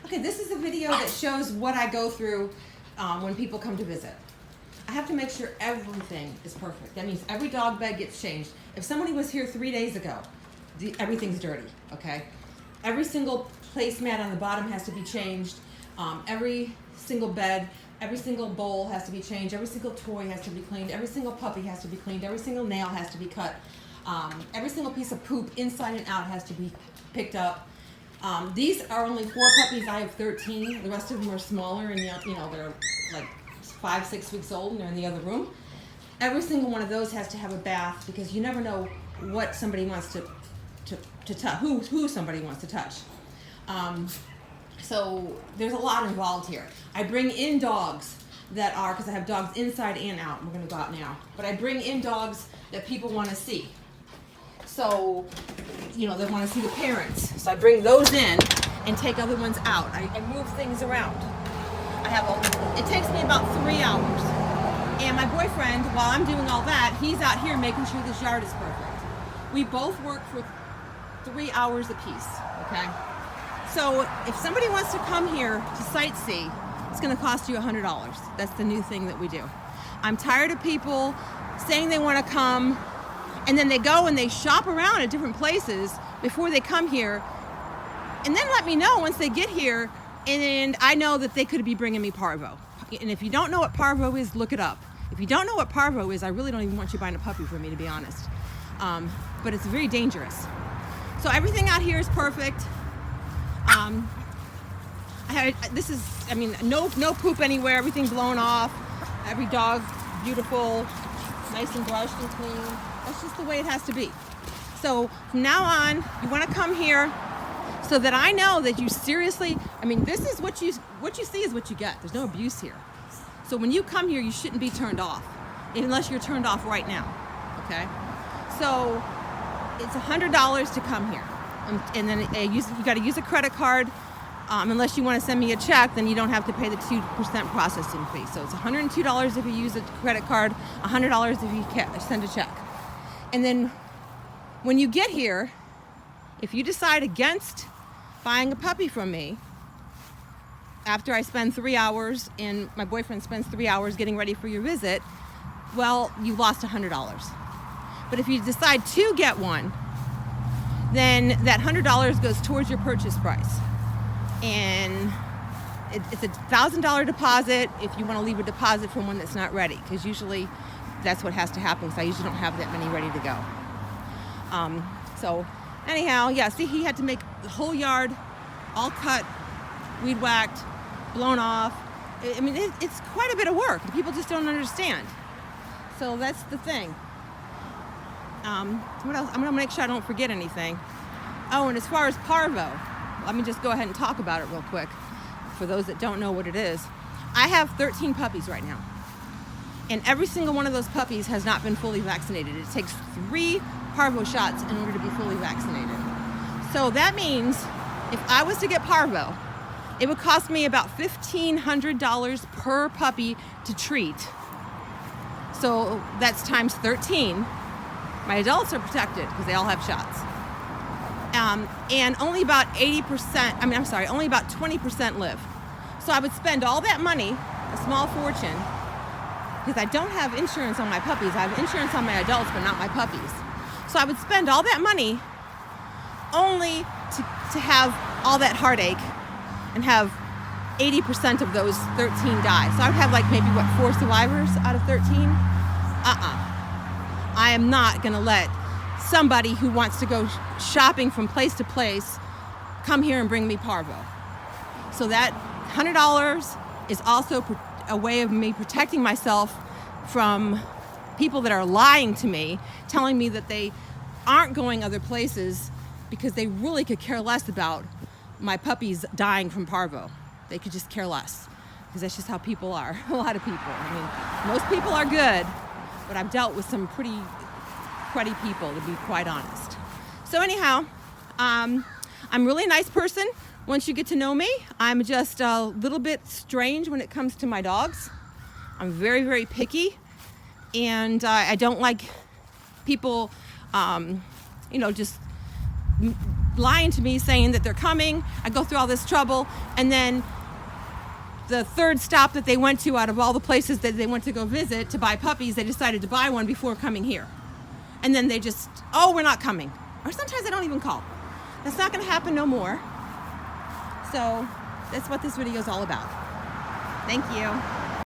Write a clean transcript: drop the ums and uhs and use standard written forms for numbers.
Okay, this is a video that shows what I go through when people come to visit. I have to make sure everything is perfect. That means every dog bed gets changed. If somebody was here 3 days ago, everything's dirty, okay? Every single placemat on the bottom has to be changed. Every single bed, every single bowl has to be changed. Every single toy has to be cleaned. Every single puppy has to be cleaned. Every single nail has to be cut. Every single piece of poop inside and out has to be picked up. These are only 4 puppies. I have 13. The rest of them are smaller and they're like 5, 6 weeks old and they're in the other room. Every single one of those has to have a bath because you never know what somebody wants to touch, who somebody wants to touch. So there's a lot involved here. I bring in dogs that are, because I have dogs inside and out. We're going to go out now. But I bring in dogs that people want to see. So, they want to see the parents. So I bring those in and take other ones out. I move things around. It takes me about 3 hours. And my boyfriend, while I'm doing all that, he's out here making sure this yard is perfect. We both work for 3 hours apiece, okay? So if somebody wants to come here to sightsee, it's going to cost you $100. That's the new thing that we do. I'm tired of people saying they want to come, and then they go and they shop around at different places before they come here, and then let me know once they get here, and I know that they could be bringing me parvo. And if you don't know what parvo is, look it up. If you don't know what parvo is, I really don't even want you buying a puppy from me, to be honest. But it's very dangerous. So everything out here is perfect. No poop anywhere, everything blown off, every dog beautiful, nice and brushed and clean. That's just the way it has to be. So from now on, you want to come here so that I know that you seriously, this is what you see is what you get. There's no abuse here. So when you come here, you shouldn't be turned off, unless you're turned off right now, okay? So it's $100 to come here. And then you got to use a credit card. Unless you want to send me a check, then you don't have to pay the 2% processing fee. So it's $102 if you use a credit card, $100 if you send a check. And then when you get here, if you decide against buying a puppy from me, after I spend 3 hours and my boyfriend spends 3 hours getting ready for your visit, well, you lost $100. But if you decide to get one, then that $100 goes towards your purchase price. And it's a $1,000 deposit if you want to leave a deposit from one that's not ready, because usually that's what has to happen, because I usually don't have that many ready to go. So anyhow, yeah, see, he had to make the whole yard all cut, weed whacked, blown off. It's quite a bit of work. People just don't understand. So that's the thing. What else? I'm going to make sure I don't forget anything. Oh, and as far as parvo, let me just go ahead and talk about it real quick for those that don't know what it is. I have 13 puppies right now, and every single one of those puppies has not been fully vaccinated. It takes 3 parvo shots in order to be fully vaccinated. So that means if I was to get parvo, it would cost me about $1,500 per puppy to treat. So that's times 13. My adults are protected because they all have shots. And only about 20% live. So I would spend all that money, a small fortune, because I don't have insurance on my puppies. I have insurance on my adults, but not my puppies. So I would spend all that money only to have all that heartache and have 80% of those 13 die. So I would have maybe 4 survivors out of 13? I am not going to let somebody who wants to go shopping from place to place come here and bring me parvo. So that $100 is also a way of me protecting myself from people that are lying to me, telling me that they aren't going other places because they really could care less about my puppies dying from parvo. They could just care less, because that's just how people are. A lot of people. Most people are good, but I've dealt with some pretty cruddy people, to be quite honest. So anyhow, I'm a really nice person. Once you get to know me, I'm just a little bit strange when it comes to my dogs. I'm very, very picky, and I don't like people, just lying to me saying that they're coming. I go through all this trouble, and then the third stop that they went to out of all the places that they went to go visit to buy puppies, they decided to buy one before coming here. And then they just, oh, we're not coming. Or sometimes I don't even call. That's not going to happen no more. So that's what this video is all about. Thank you.